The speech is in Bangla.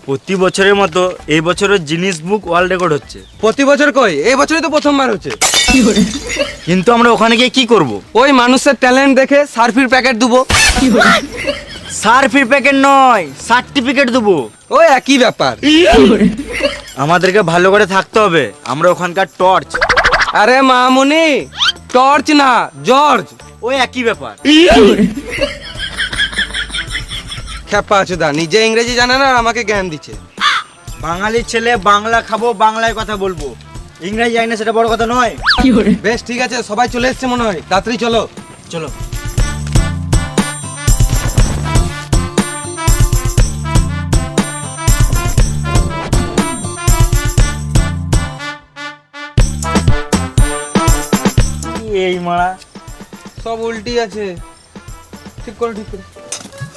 প্রতি বছরের মতো এই বছরের গিনেস বুক ওয়ার্ল্ড রেকর্ড হচ্ছে। প্রতি বছর কই, এই বছরই তো প্রথমবার হচ্ছে। কিন্তু আমরা ওখানে গিয়ে কি করব? ওই মানুষের ট্যালেন্ট দেখে সার্ফির প্যাকেট দেবো। সার্ফির প্যাকেট নয়, সার্টিফিকেট দেবো। ওই একই ব্যাপার। আমাদেরকে ভালো করে থাকতে হবে, আমরা ওখানকার টর্চ। আরে মামুনি, টর্চ না জর্জ। ওই একই ব্যাপার। খেপা আছে দা, নিজে ইংরেজি জানে না আর আমাকে জ্ঞান দিচ্ছে। বাঙালির ছেলে, বাংলা খাবো, বাংলায় কথা বলবো, ইংরেজি জানি না সেটা বড় কথা নয়। বেশ ঠিক আছে, সবাই চলে এসছে মনে হয়, তাড়াতাড়ি চলো। চলো। এই মারা সব উল্টি আছে, ঠিক করো ঠিক করো।